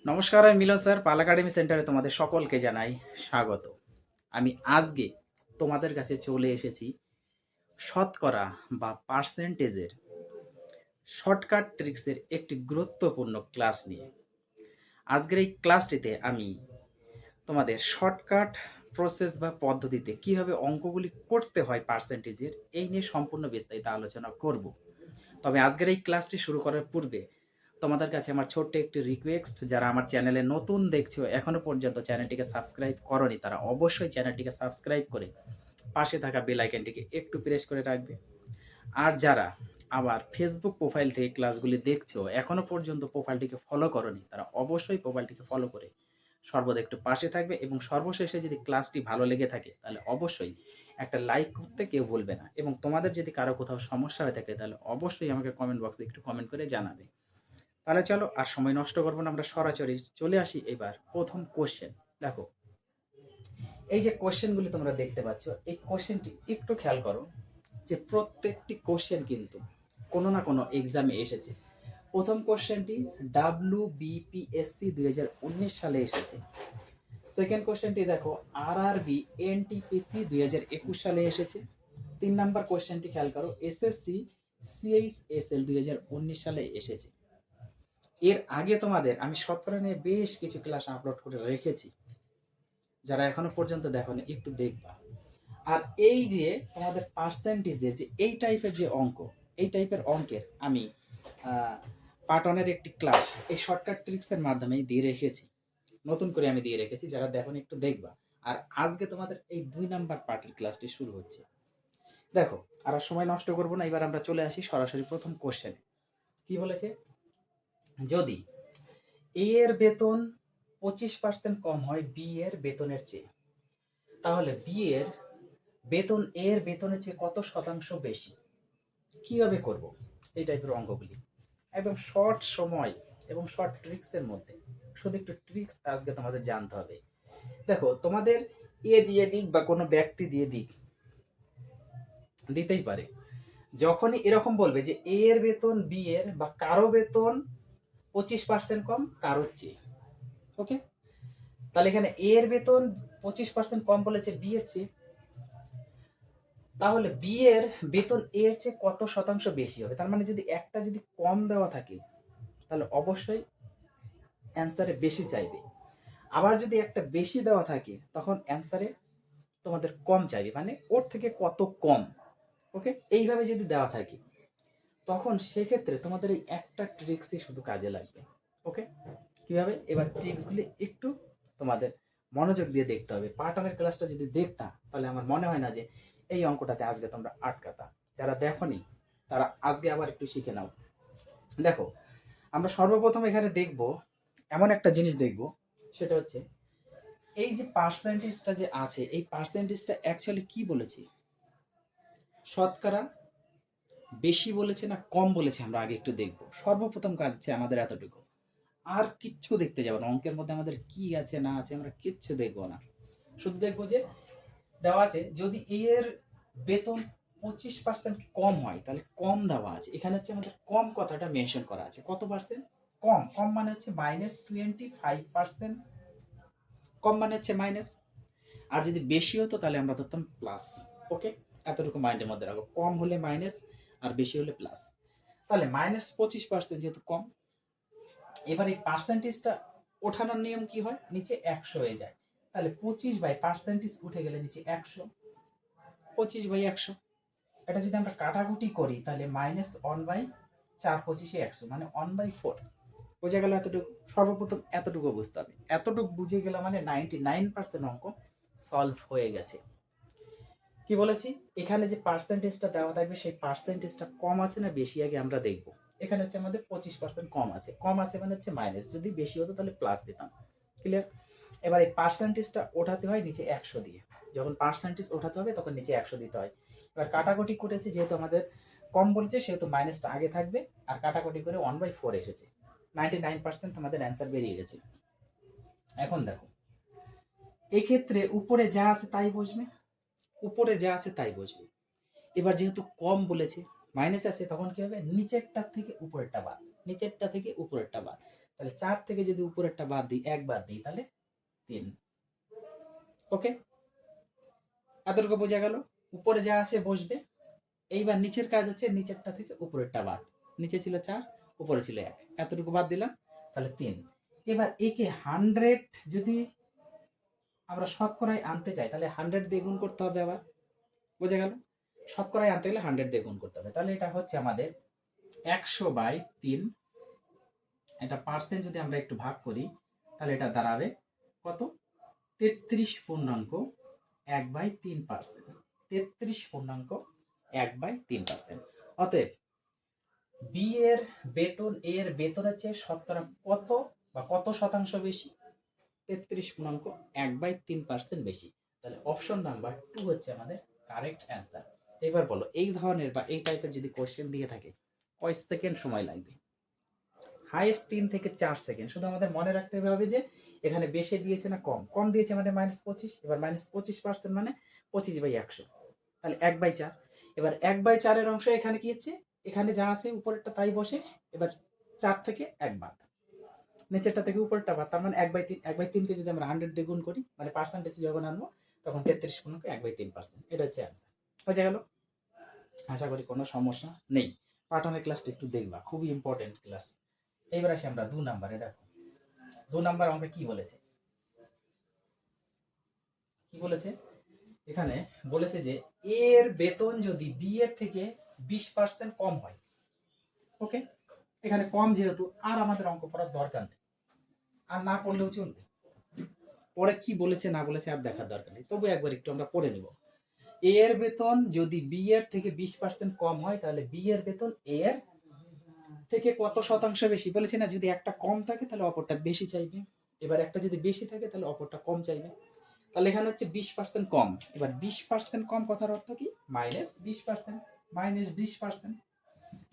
নমস্কার, আমি মিলন স্যার। পাল একাডেমি সেন্টারে তোমাদের সকলকে জানাই স্বাগত। আমি আজকে তোমাদের কাছে চলে এসেছি শতকরা বা পার্সেন্টেজের শর্টকাট ট্রিক্সের একটি গুরুত্বপূর্ণ ক্লাস নিয়ে। আজকের এই ক্লাসটিতে আমি তোমাদের শর্টকাট প্রসেস বা পদ্ধতিতে কিভাবে অঙ্কগুলি করতে হয় পার্সেন্টেজের এই নিয়ে সম্পূর্ণ বিস্তারিত আলোচনা করব। তবে আজকের এই ক্লাসটি শুরু করার পূর্বে তোমাদের কাছে আমার ছোট্ট একটি রিকোয়েস্ট, যারা আমার চ্যানেলে নতুন দেখছো, এখনো পর্যন্ত চ্যানেলটিকে সাবস্ক্রাইব করনি, তারা অবশ্যই চ্যানেলটিকে সাবস্ক্রাইব করে পাশে থাকা বেল আইকনটিকে একটু প্রেস করে রাখবে। আর যারা আবার ফেসবুক প্রোফাইল থেকে ক্লাসগুলি দেখছো, এখনো পর্যন্ত প্রোফাইলটিকে ফলো করনি, তারা অবশ্যই প্রোফাইলটিকে ফলো করে সর্বদা একটু পাশে থাকবে। এবং সর্বশেষে যদি ক্লাসটি ভালো লেগে থাকে তাহলে অবশ্যই একটা লাইক করতে কেউ ভুলবে না। এবং তোমাদের যদি কারো কোথাও সমস্যা হয়ে থাকে তাহলে অবশ্যই আমাকে কমেন্ট বক্সে একটু কমেন্ট করে জানাবে। তাহলে চলো আর সময় নষ্ট করবো না, আমরা সরাসরি চলে আসি এবার প্রথম কোশ্চেন। দেখো, এই যে কোশ্চেনগুলি তোমরা দেখতে পাচ্ছ, এই কোশ্চেনটি একটু খেয়াল করো যে প্রত্যেকটি কোশ্চেন কিন্তু কোনো না কোনো এক্সামে এসেছে। প্রথম কোশ্চেনটি WBPSC 2019 সালে এসেছে। সেকেন্ড কোশ্চেনটি দেখো RRB NTPC 2021 সালে এসেছে। 3 নম্বর কোশ্চেনটি খেয়াল করো SSC CHSL 2019 সালে এসেছে। এর আগে তোমাদের আমি শতকরা নিয়ে বেশ কিছু ক্লাস আপলোড করে রেখেছি, যারা এখনো পর্যন্ত দেখোনি একটু দেখবা। আর এই যে তোমাদের পার্সেন্টেজের যে এই টাইপের যে অঙ্ক, এই টাইপের অঙ্কের আমি পার্ট ওয়ানের একটি ক্লাস এই শর্টকাট ট্রিক্সের মাধ্যমে দিয়ে রেখেছি, নতুন করে আমি দিয়ে রেখেছি, যারা দেখোনি একটু দেখবা। আর আজকে তোমাদের এই 2 নাম্বার পার্টের ক্লাসটি শুরু হচ্ছে। দেখো, আর সময় নষ্ট করবো না, এবার আমরা চলে আসি সরাসরি প্রথম কোশ্চেনে। কি বলেছে, যদি এ এর বেতন 25% কম হয় বি এর বেতনের চেয়ে, তাহলে বি এর বেতন এ এর বেতনের চেয়ে কত শতাংশ বেশি। কিভাবে করব এই টাইপের অঙ্কগুলি? একদম শর্ট সময় এবং শর্ট ট্রিক্সের মধ্যে, শুধু একটু ট্রিক্স আজকে তোমাদের জানতে হবে। দেখো, তোমাদের এ দিয়ে দিক বা কোনো ব্যক্তি দিয়ে দিক, দিতেই পারে। যখনই এরকম বলবে যে এ এর বেতন বি এর বা কারো বেতন 25% কম কারোর চেয়ে, ওকে, তাহলে এখানে এ এর বেতন 25% কম বলেছে বি এর চেয়ে, তাহলে বি এর বেতন এ এর চেয়ে কত শতাংশ বেশি হবে। তার মানে যদি একটা যদি কম দেওয়া থাকে তাহলে অবশ্যই অ্যান্সারে বেশি চাইবে। আবার যদি একটা বেশি দেওয়া থাকে তখন অ্যান্সারে তোমাদের কম চাইবে, মানে ওর থেকে কত কম। ওকে, এইভাবে যদি দেওয়া থাকে তখন সেক্ষেত্রে তোমাদের এই একটা ট্রিক্সই শুধু কাজে লাগবে। ওকে, কিভাবে? এবার ট্রিক্সগুলি একটু তোমাদের মনোযোগ দিয়ে দেখতে হবে। পার্ট ওয়ানের ক্লাসটা যদি দেখতা তাহলে আমার মনে হয় না যে এই অঙ্কটাতে আজকে তোমরা আটকাতা। যারা দেখোনি তারা আজকে আবার একটু শিখে নাও। দেখো, আমরা সর্বপ্রথম এখানে দেখব, এমন একটা জিনিস দেখব, সেটা হচ্ছে এই যে পার্সেন্টেজটা যে আছে, এই পার্সেন্টেজটা অ্যাকচুয়ালি কি বলেছে, শতকরা বেশি বলেছে না কম বলেছে, আমরা আগে একটু দেখব। সর্বপ্রথম কাজ হচ্ছে আমাদের এতটুকু, আর কিচ্ছু দেখতে যাবো না। অঙ্কের মধ্যে আমাদের কি আছে না আছে আমরা কিচ্ছু দেখবো না, শুধু দেখবো যে দেওয়া আছে যদি এর বেতন 25% কম হয় তাহলে কম দেওয়া আছে। এখানে হচ্ছে আমাদের কম কথাটা মেনশন করা আছে। কত পার্সেন্ট কম? কম মানে হচ্ছে -25%, কম মানে হচ্ছে মাইনাস। আর যদি বেশি হতো তাহলে আমরা ধরতাম প্লাস। ওকে, এতটুকু মাইন্ডের মধ্যে রাখো, কম হলে মাইনাস আর বেশি হলে প্লাস। তাহলে -25% যেহেতু কম, এবার এই পার্সেন্টেজটা ওঠানোর নিয়ম কি হয়, নিচে 100 হয়ে যায়। তাহলে 25/পার্সেন্টেজ উঠে গেলে নিচে 100, 25/100। এটা যদি আমরা কাটাকুটি করি তাহলে -1/4/25 মানে 1/4। বোঝা গেল এতটুকু? সর্বপ্রথম এতটুকু বুঝতে হবে। এতটুকু বুঝে গেলে মানে 99% অঙ্ক সলভ হয়ে গেছে। কি বলেছি, এখানে যে পার্সেন্টেজটা দেওয়া থাকবে সেই পার্সেন্টেজটা কম আছে না বেশি আগে আমরা দেখব। এখানে হচ্ছে আমাদের 25% কম আছে, কম আছে মানে হচ্ছে মাইনাস, যদি বেশি হতো তাহলে প্লাস দিতাম। ক্লিয়ার? এবার এই পার্সেন্টেজটা ওঠাতে হয় নিচে 100 দিয়ে। যখন পার্সেন্টেজ ওঠাতে হবে তখন নিচে 100 দিতে হয়। এবার কাটাকুটি করেছে, যেহেতু আমাদের কম বলেছে সেহেতু মাইনাসটা আগে থাকবে, আর কাটাকুটি করে 1/4 এসেছে। 99% আমাদের অ্যান্সার বেরিয়ে গেছে। এখন দেখো, এক্ষেত্রে উপরে যা আছে তাই বসবে, উপরে যা আছে তাই বসবে। এবার যেহেতু কম বলেছে, মাইনাস আছে, তখন কি হবে, নিচেরটা থেকে উপরেরটা বাদ, নিচেরটা থেকে উপরেরটা বাদ। তাহলে 4 থেকে যদি উপরেরটা বাদ দিই, 1 বাদ দিই, তাহলে 3। ওকে, এতটুকু বোঝা গেল। উপরে যা আছে বসবে। এইবার নিচের কাজ হচ্ছে নিচেরটা থেকে উপরেরটা বাদ। নিচে ছিল 4, উপরে ছিল 1, এতটুকু বাদ দিলাম, তাহলে 3। এবার একে 100 যদি আমরা শতকরায় আনতে চাই, তাহলে 100 দিয়ে গুণ করতে হবে আবার। বোঝা গেল? শতকরায় আনতে গেলে 100 দিয়ে গুণ করতে হবে। তাহলে এটা হচ্ছে আমাদের 100/3। এটা পার্সেন্ট যদি আমরা একটু ভাগ করি, তাহলে এটা দাঁড়াবে কত? 33.1/3%। 33.1/3%। অতএব বি এর বেতন এ এর বেতনের চেয়ে শতকরা কত বা কত শতাংশ বেশি? 33.1/3% বেশি। তাহলে অপশন নাম্বার 2 হচ্ছে আমাদের কারেক্ট অ্যান্সার। এবার বলো, এই ধরনের বা এই টাইপের যদি কোশ্চেন দিয়ে থাকে, কয় সেকেন্ড সময় লাগবে? হাইয়েস্ট 3 থেকে 4 সেকেন্ড। শুধু আমাদের মনে রাখতে হবে যে এখানে বেশি দিয়েছে না কম। কম দিয়েছে মানে -25। এবার -25% মানে 25/100, তাহলে 1/4। এবার 1/4 এর অংশ এখানে কি হচ্ছে? এখানে যা আছে উপরেরটা তাই বসে। এবার 4 থেকে 1 বাদ, নিচেরটা থেকে উপরেরটা বাদ, তার মানে 1/3। 1/3 কে যদি আমরা 100 দিয়ে গুণ করি, মানে পার্সেন্টেজ যখন আনবো, তখন 33.1/3%। এটা হচ্ছে অ্যান্সার। হয়ে গেল? আশা করি কোনো সমস্যা নেই। পাঠনের ক্লাসটা একটু দেখবা, খুবই ইম্পর্টেন্ট ক্লাস। এইবার আসি আমরা 2 নাম্বারে। দেখো 2 নাম্বার অঙ্কে কি বলেছে? কি বলেছে? এখানে বলেছে যে এর বেতন যদি বি এর থেকে 20% কম হয়। ওকে, এখানে কম যেহেতু আর আমাদের অঙ্ক পড়ার দরকার নেই, আর না পড়লেও চলবে। পরে কি বলেছে না বলেছে আর দেখার দরকার নেই, তবু একবার একটু আমরা পড়ে নেব। এ এর বেতন যদি বি এর থেকে 20% কম হয়, তাহলে বি এর বেতন এ এর থেকে কত শতাংশ বেশি? বলেছে না, যদি একটা কম থাকে তাহলে অপরটা বেশি চাইবে। এবার একটা যদি বেশি থাকে তাহলে অপরটা কম চাইবে। তাহলে এখানে হচ্ছে 20% কম। এবার 20% কম কথার অর্থ কি? -20%, -20%।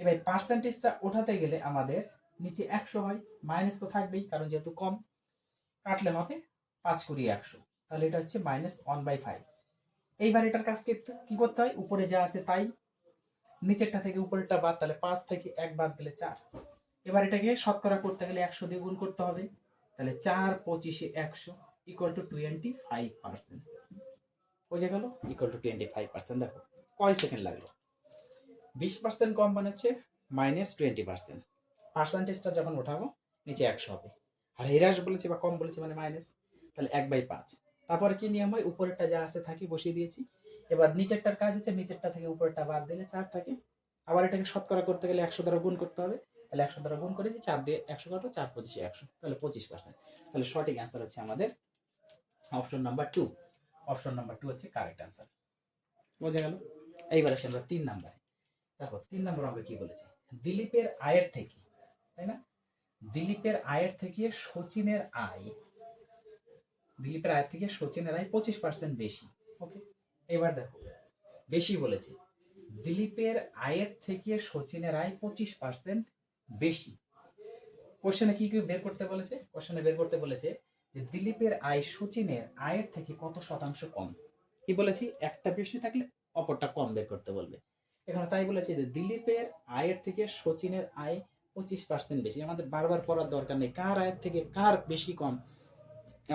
এবার পার্সেন্টেজটা ওঠাতে গেলে আমাদের নিচে 100 হয়, মাইনাস তো থাকবেই, কারণ যেহেতু কম। কাটলে হবে 5 × 100, তাহলে এটা হচ্ছে -1/5। এইবার এটার কাজ কি করতে হয়? উপরে যা আছে তাই, নিচেরটা থেকে উপরেরটা বাদ, তাহলে 5 থেকে 1 বাদ গেলে 4। এবার এটাকে শতকরা করতে গেলে 100 দিয়ে গুণ করতে হবে, তাহলে 4 25 100 = 25%। বোঝা গেল? =25%। দেখো কয় সেকেন্ড লাগলো? 20% কম বানাচ্ছে -20%। পার্সেন্টেজটা যখন ওঠাবো নিচে 100 হবে। আর হ্রাস বলেছে বা কম বলেছে মানে মাইনাস, তাহলে 1/5। তারপরে কি নিয়ম হয়? উপরেরটা যা আছে থাকি, বসিয়ে দিয়েছি। এবার নিচেরটার কাজ হচ্ছে নিচেরটা থেকে উপরেরটা বাদ দিলে 4 থাকে। আবার এটাকে শতকরা করতে গেলে 100 দ্বারা গুণ করতে হবে, তাহলে 100 দ্বারা গুণ করে দিই, 4 দিয়ে 100 কাটো, 4 25 100, তাহলে 25%। তাহলে সঠিক অ্যান্সার হচ্ছে আমাদের অপশন নাম্বার 2। অপশন নাম্বার 2 হচ্ছে কারেক্ট অ্যান্সার। বোঝা গেল? এইবার আসি আমরা 3 নাম্বারে। দেখো 3 নম্বর অঙ্কে কি বলেছে? দিলীপের আয়ের থেকে, তাই না? দিলীপের আয়ের থেকে সচিনের আয়, দিলীপের আয়ের থেকে সচিনের আয় 25% বেশি। ওকে, এবার দেখো বেশি বলেছে। দিলীপের আয়ের থেকে সচিনের আয় 25% বেশি। কোশ্চেনে কি বের করতে বলেছে? কোশ্চেনে বের করতে বলেছে যে দিলীপের আয় সচিনের আয়ের থেকে কত শতাংশ কম। কি বলেছি? একটা বেশি থাকলে অপরটা কম বের করতে বলবে। এখানে তাই বলেছে যে দিলীপের আয়ের থেকে সচিনের আয় 25% বেশি। আমাদের বারবার পড়ার দরকার নেই কার আয়ের থেকে কার বেশি কম,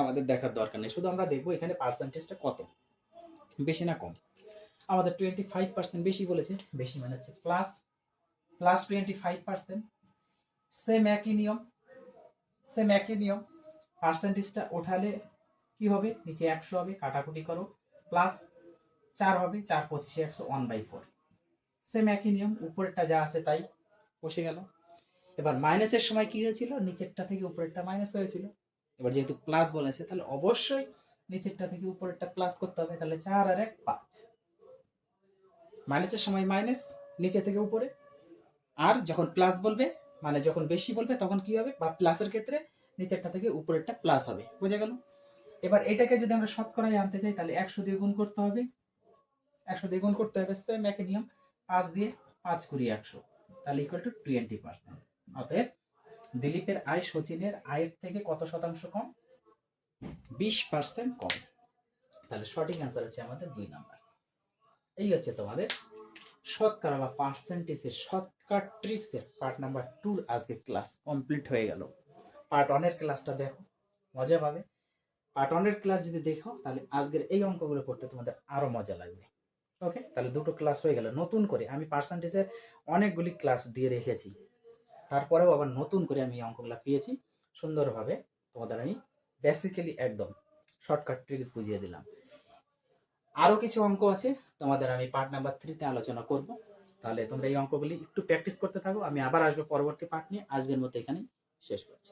আমাদের দেখার দরকার নেই। শুধু আমরা দেখবো এখানে পার্সেন্টেজটা কত, বেশি না কম। আমাদের 25% বেশি বলেছে, বেশি মানে হচ্ছে প্লাস 25%। সেম একই নিয়ম, পার্সেন্টেজটা ওঠালে কি হবে? নিচে 100 হবে, কাটাকুটি করো, প্লাস 4 হবে, 4 25 100 1/4। সেম একই নিয়ম, উপরেরটা যা আছে তাই বসে গেল। এবার মাইনাসের সময় কি হয়েছিল? নিচেরটা থেকে উপরেরটা মাইনাস হয়েছিল। এবার যেহেতু প্লাস বলেছে, তাহলে অবশ্যই নিচেরটা থেকে উপরেরটা প্লাস করতে হবে, তাহলে 4 আর 1 5। মাইনাসের সময় মাইনাস নিচে থেকে উপরে, আর যখন প্লাস বলবে মানে যখন বেশি বলবে তখন কি হবে? বা প্লাসের ক্ষেত্রে নিচেরটা থেকে উপরেরটা প্লাস হবে। বুঝে গেল? এবার এটাকে যদি আমরা শতকরায় আনতে চাই, তাহলে 100 দিয়ে গুণ করতে হবে, 100 দিয়ে গুণ করতে হবে, সেম একই নিয়ম, 5 দিয়ে 5 × 100, তাহলে =20%। অতএব দিলীপের আয় সচিনের আয়ের থেকে কত শতাংশ কম? 20% কম। তাহলে সঠিক অ্যান্সার হচ্ছে আমাদের 2 নাম্বার। এই হচ্ছে তোমাদের শতকরা বা পার্সেন্টেজের শর্টকাট ট্রিক্সের পার্ট নাম্বার 2 আজকে ক্লাস কমপ্লিট হয়ে গেল। পার্ট ওয়ানের ক্লাসটা দেখো, মজা পাবে। পার্ট ওয়ানের ক্লাস যদি দেখো তাহলে আজকের এই অঙ্কগুলো করতে তোমাদের আরও মজা লাগবে। ওকে, তাহলে দুটো ক্লাস হয়ে গেল। নতুন করে আমি পার্সেন্টেজের অনেকগুলি ক্লাস দিয়ে রেখেছি, তারপরেও আবার নতুন করে আমি এই অঙ্কগুলো পেয়েছি সুন্দরভাবে। তোমাদের আমি বেসিক্যালি একদম শর্টকাট ট্রিক্স বুঝিয়ে দিলাম। আরও কিছু অঙ্ক আছে, তোমাদের আমি পার্ট নাম্বার 3-তে আলোচনা করব। তাহলে তোমরা এই অঙ্কগুলি একটু প্র্যাকটিস করতে থাকো, আমি আবার আসবো পরবর্তী পার্ট নিয়ে। আজকের মতো এখানেই শেষ করছি।